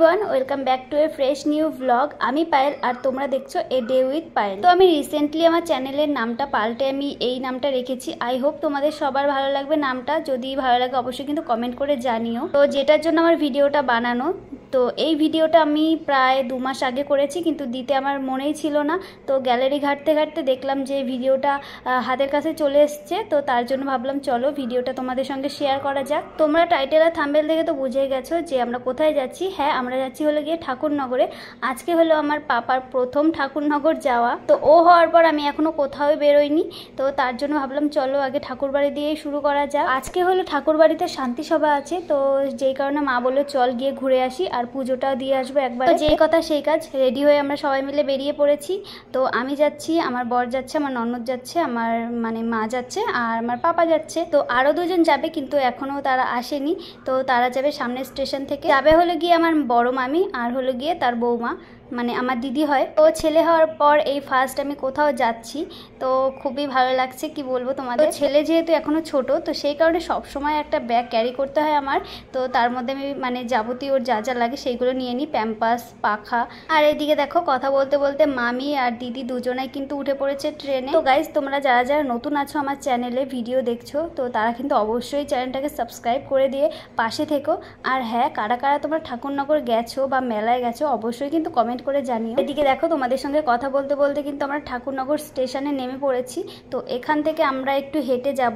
Everyone welcome back to a fresh new vlog. आमी पायल और तोमरा देखछो ए डे उइथ पायल। तो आमी रिसेंटली आमार चैनेलेर नामटा पाल्टे आमी एई नामटा रेखेछि। आई होप तोमादेर सबार भालो लागबे नामटा। जोदि भालो लागे अवश्यई किन्तु कमेंट करे जानिओ। तो जेटार जोन्नो आमार भिडियोटा बानानो, तो এই ভিডিওটা আমি প্রায় 2 মাস আগে করেছি, কিন্তু দিতে আমার মনেই ছিল না। তো গ্যালারি ঘাঁটতে ঘাঁটতে দেখলাম যে ভিডিওটা হাতের কাছে চলে এসেছে। তো তার জন্য ভাবলাম চলো ভিডিওটা তোমাদের সঙ্গে শেয়ার করা যাক। তোমরা টাইটেল আর থাম্বনেল দেখে তো বুঝেই গেছো যে আমরা কোথায় যাচ্ছি। হ্যাঁ, আমরা যাচ্ছি হলো গিয়ে ঠাকুরনগরে। আজকে হলো আমার পাপার প্রথম ঠাকুরনগর যাওয়া। তো ও হওয়ার পর আমি এখনো কোথাও বেরোইনি। তো তার জন্য ভাবলাম চলো আগে ঠাকুরবাড়ি দিয়েই শুরু করা যাক। আজকে হলো ঠাকুরবাড়িতে শান্তি সভা আছে, তো যেই কারণে মা বলল চল গিয়ে ঘুরে আসি আর পুজোটাও দিয়ে আসবো একবার। তো যেই কথা সেই কাজ, রেডি হয়ে আমরা সবাই মিলে বেরিয়ে পড়েছি। তো আমি যাচ্ছি, আমার বর যাচ্ছে, আমার ননদ যাচ্ছে, আমার মানে মা যাচ্ছে আর আমার পাপা যাচ্ছে। তো আরও দুজন যাবে, কিন্তু এখনও তারা আসেনি। তো তারা যাবে সামনের স্টেশন থেকে। যাবে হলো গিয়ে আমার বড় মামি আর হলো গিয়ে তার বৌমা, মানে আমার দিদি হয়। তো ছেলে হওয়ার পর এই ফার্স্ট আমি কোথাও যাচ্ছি, তো খুবই ভালো লাগছে। কি বলবো তোমাদের, ছেলে যেহেতু এখনো ছোট, তো সেই কারণে সব সময় একটা ব্যাগ ক্যারি করতে হয় আমার। তো তার মধ্যে আমি মানে যাবতীয় ওর যা যা লাগে সেইগুলো নিয়ে নিই, প্যাম্পাস, পাখা। আর এদিকে দেখো কথা বলতে বলতে মামি আর দিদি দুজনাই কিন্তু উঠে পড়েছে ট্রেনে। তো গাইজ, তোমরা যারা যারা নতুন আছো আমার চ্যানেলে ভিডিও দেখছো, তো তারা কিন্তু অবশ্যই চ্যানেলটাকে সাবস্ক্রাইব করে দিয়ে পাশে থেকো। আর হ্যাঁ, কারা কারা তোমরা ঠাকুরনগর গেছো বা মেলায় গেছো অবশ্যই কিন্তু কমেন্ট করে জানিও। এদিকে দেখো তোমাদের সঙ্গে কথা বলতে বলতে কিন্তু আমরা ঠাকুরনগর স্টেশনে নেমে পড়েছি। তো এখান থেকে আমরা একটু হেঁটে যাব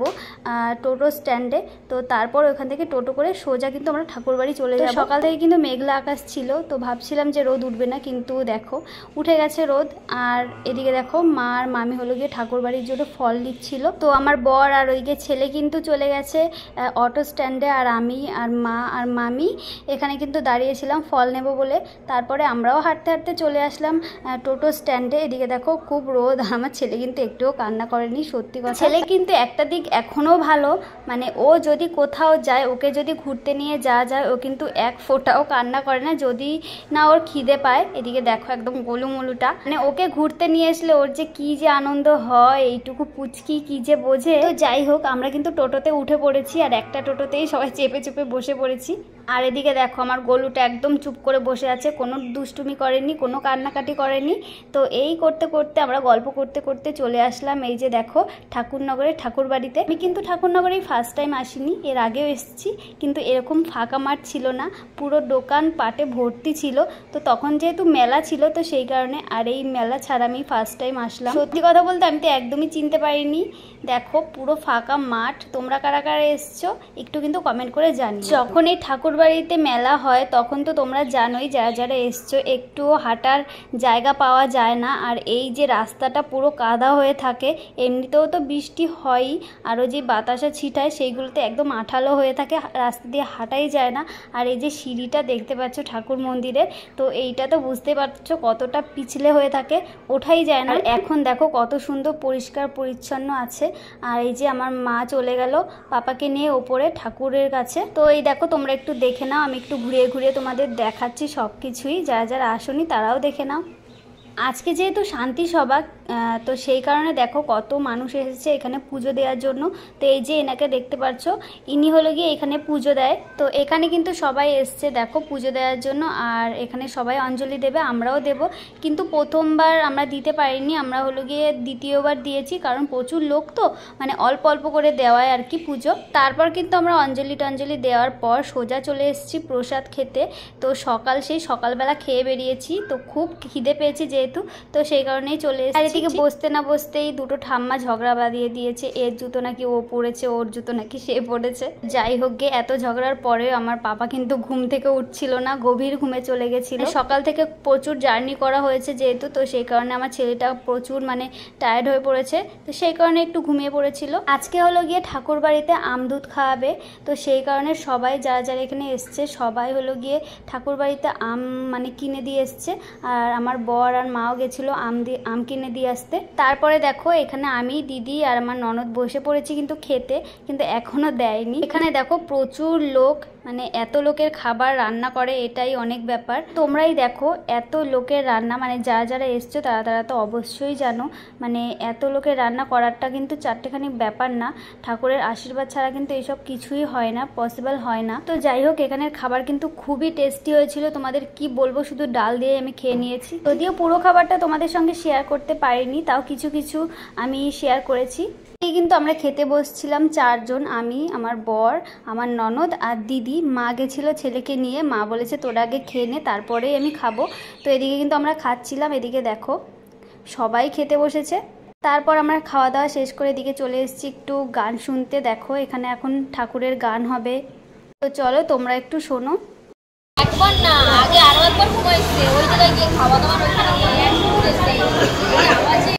টোটো স্ট্যান্ডে। তো তারপর ওখান থেকে টোটো করে সোজা কিন্তু আমরা ঠাকুরবাড়ি চলে যাব। সকাল থেকে কিন্তু মেঘলা আকাশ ছিল, তো ভাবছিলাম যে রোদ উঠবে না, কিন্তু দেখো উঠে গেছে রোদ। আর এদিকে দেখো মা আর মামি হলো গিয়ে ঠাকুরবাড়ির জন্য ফল নিচ্ছিল। তো আমার বর আর ওইদিকে ছেলে কিন্তু চলে গেছে অটো স্ট্যান্ডে, আর আমি আর মা আর মামি এখানে কিন্তু দাঁড়িয়েছিলাম ফল নেব বলে। তারপরে আমরাও হাঁটতে হাঁটতে চলে আসলাম টোটো স্ট্যান্ডে। এদিকে দেখো খুব রোদ, আমার ছেলে কিন্তু একটুও কান্না করেনি। সত্যি কথা, ছেলে কিন্তু একটা দিক এখনও ভালো, মানে ও যদি কোথাও যায়, ওকে যদি ঘুরতে নিয়ে যাওয়া যায়, ও কিন্তু এক ফোঁটাও কান্না করে না যদি না ওর খিদে পায়। এদিকে দেখো একদম গোলুমলুটা, মানে ওকে ঘুরতে নিয়ে আসলে ওর যে কি যে আনন্দ হয়, এইটুকু পুচকি কি যে বোঝে। তো যাই হোক, আমরা কিন্তু টোটোতে উঠে পড়েছি আর একটা টোটোতেই সবাই চেপে চেপে বসে পড়েছি। আর এদিকে দেখো আমার গোলুটা একদম চুপ করে বসে আছে, কোনো দুষ্টুমি করেনি, কোনো কান্নাকাটি করেনি। তো এই করতে করতে আমরা গল্প করতে করতে চলে আসলাম এই যে দেখো ঠাকুরনগরের ঠাকুরবাড়িতে। আমি কিন্তু ঠাকুরনগরেই ফার্স্ট টাইম আসিনি, এর আগেও এসেছি, কিন্তু এরকম ফাঁকা মাঠ ছিল না, পুরো দোকান পাটে ভর্তি ছিল। তো তখন যেহেতু মেলা ছিল, তো সেই কারণে, আর এই মেলা ছাড়া আমি ফার্স্ট টাইম আসলাম। সত্যি কথা বলতে আমি তো একদমই চিনতে পারিনি। দেখো পুরো ফাঁকা মাঠ। তোমরা কারা কারা এসছো একটু কিন্তু কমেন্ট করে জানি। যখন এই ঠাকুরবাড়িতে মেলা হয় তখন তো তোমরা জানোই, যারা যারা এসছো, একটুও হাঁটার জায়গা পাওয়া যায় না। আর এই যে রাস্তাটা পুরো কাদা হয়ে থাকে, এমনিতেও তো বৃষ্টি হয়ই, আরও যে বাতাসা ছিটায় সেইগুলোতে একদম আঠালো হয়ে থাকে, রাস্তা দিয়ে হাঁটাই যায় না। আর এই যে সিঁড়িটা দেখতে পাচ্ছ ঠাকুর মন্দিরের, তো এইটা তো বুঝতে পারছো কতটা পিছলে হয়ে থাকে, ওঠাই যায় না। আর এখন দেখো কত সুন্দর পরিষ্কার পরিচ্ছন্ন আছে। আর এই যে আমার মা চলে গেল পাপাকে নিয়ে ওপরে ঠাকুরের কাছে। তো এই দেখো তোমরা একটু দেখে নাও, আমি একটু ঘুরিয়ে ঘুরিয়ে তোমাদের দেখাচ্ছি সব কিছুই, যারা যারা আসোনি তারাও দেখে নাও। আজকে যেহেতু শান্তি সভা, তো সেই কারণে দেখো কত মানুষ এসেছে এখানে পুজো দেওয়ার জন্য। তো এই যে এনাকে দেখতে পাচ্ছ, ইনি হলো গিয়ে এখানে পুজো দেয়। তো এখানে কিন্তু সবাই এসছে দেখো পুজো দেওয়ার জন্য, আর এখানে সবাই অঞ্জলি দেবে, আমরাও দেব। কিন্তু প্রথমবার আমরা দিতে পারিনি, আমরা হলো গিয়ে দ্বিতীয়বার দিয়েছি, কারণ প্রচুর লোক তো, মানে অল্প অল্প করে দেওয়ায় আর কি পুজো। তারপর কিন্তু আমরা অঞ্জলি টঞ্জলি দেওয়ার পর সোজা চলে এসেছি প্রসাদ খেতে। তো সেই সকালবেলা খেয়ে বেরিয়েছি, তো খুব খিদে পেয়েছি যেহেতু, তো সেই কারণেই চলে এসেছি। আর এদিকে বসতে না বসতেই দুটো ঠাম্মা ঝগড়া বাঁধিয়ে দিয়েছে, এর জুতো নাকি ও পড়েছে, ওর জুতো নাকি সে পড়েছে। যাই হোক গে, এত ঝগড়ার পরেও আমার পাপা কিন্তু ঘুম থেকে উঠছিল না, গভীর ঘুমে চলে গেছিল। সকাল থেকে প্রচুর জার্নি করা হয়েছে যেহেতু, তো সেই কারণে আমার ছেলেটা প্রচুর মানে টায়ার্ড হয়ে পড়েছে, তো সেই কারণে একটু ঘুমিয়ে পড়েছিল। আজকে হলো গিয়ে ঠাকুর বাড়িতে আমদুধ খাওয়াবে, তো সেই কারণে সবাই যারা যারা এখানে এসছে সবাই হলো গিয়ে ঠাকুর বাড়িতে আম মানে কিনে দিয়ে এসছে। আর আমার বর আর মাও গেছিলো আম কিনে দিয়ে আসতে। তারপরে দেখো এখানে আমি, দিদি আর আমার ননদ বসে পড়েছি কিন্তু খেতে, কিন্তু এখনো দেয়নি। এখানে দেখো প্রচুর লোক, মানে এত লোকের খাবার রান্না করে, এটাই অনেক ব্যাপার। তোমরাই দেখো এত লোকের রান্না, মানে যারা যারা এসছো তারা তারা তো অবশ্যই জানো, মানে এত লোকের রান্না করাটা কিন্তু চারটেখানি ব্যাপার না। ঠাকুরের আশীর্বাদ ছাড়া কিন্তু এইসব কিছুই হয় না, পসিবল হয় না। তো যাই হোক, এখানের খাবার কিন্তু খুবই টেস্টি হয়েছিল, তোমাদের কি বলবো, শুধু ডাল দিয়ে আমি খেয়ে নিয়েছি। যদিও পুরো খাবারটা তোমাদের সঙ্গে শেয়ার করতে পারিনি, তাও কিছু কিছু আমি শেয়ার করেছি। এই কিন্তু আমরা খেতে বসছিলাম 4 জন, আমি, আমার বর, আমার ননদ আর দিদি। মা গেছিলো ছেলেকে নিয়ে, মা বলেছে তোরা আগে খেয়ে নে তারপরেই আমি খাবো। তো এদিকে কিন্তু আমরা খাচ্ছিলাম, এদিকে দেখো সবাই খেতে বসেছে। তারপর আমরা খাওয়া দাওয়া শেষ করে এদিকে চলে এসেছি একটু গান শুনতে। দেখো এখানে এখন ঠাকুরের গান হবে, তো চলো তোমরা একটু শোনো। একবার না, আগে আরো একবার ঘুমাইছে ওই জায়গায় গিয়ে খাওয়া দাওয়ার ওখানে আওয়াজে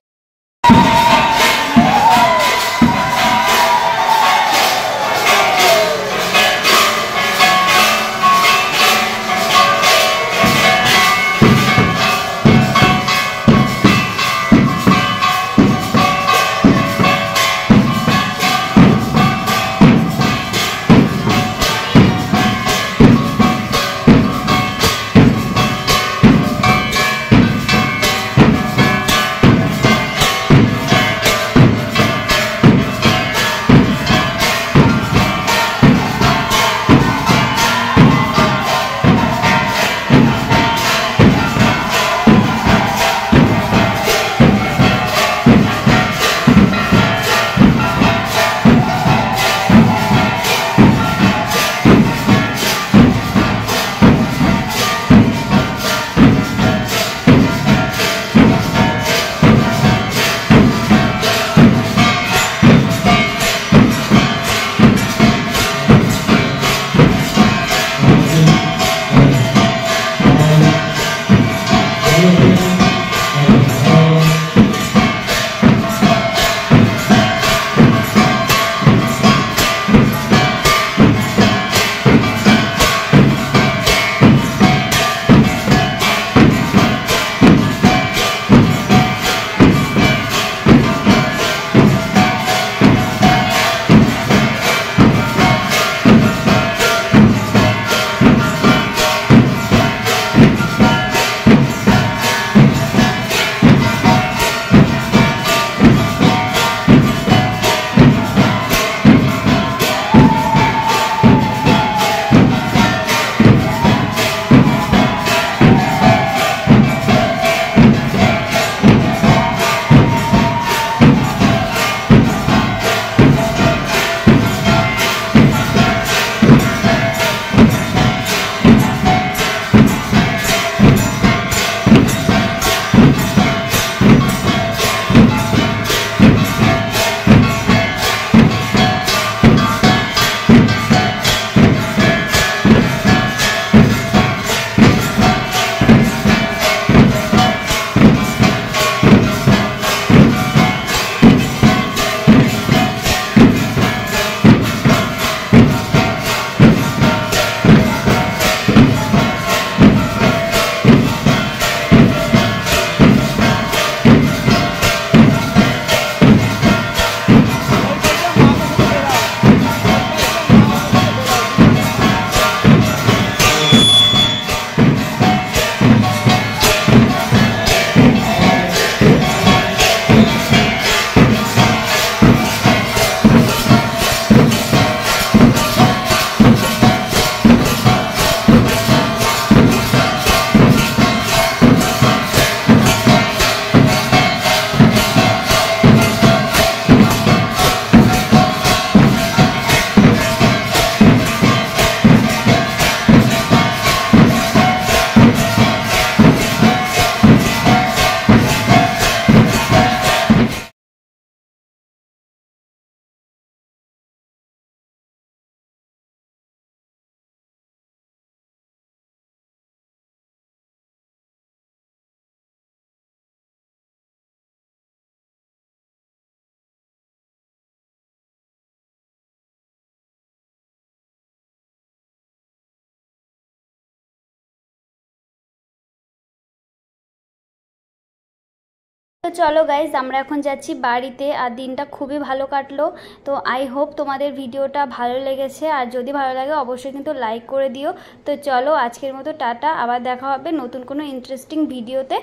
তো চলো গাইজ, আমরা এখন যাচ্ছি বাড়িতে। আর দিনটা খুবই ভালো কাটলো। তো আই হোপ তোমাদের ভিডিওটা ভালো লেগেছে, আর যদি ভালো লাগে অবশ্যই কিন্তু লাইক করে দিও। তো চলো আজকের মতো টাটা, আবার দেখা হবে নতুন কোনো ইন্টারেস্টিং ভিডিওতে।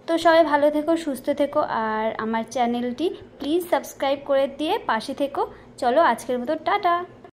তো সবাই ভালো থেকো, সুস্থ থেকো, আর আমার চ্যানেলটি প্লিজ সাবস্ক্রাইব করে দিয়ে পাশে থেকো। চলো আজকের মতো টাটা।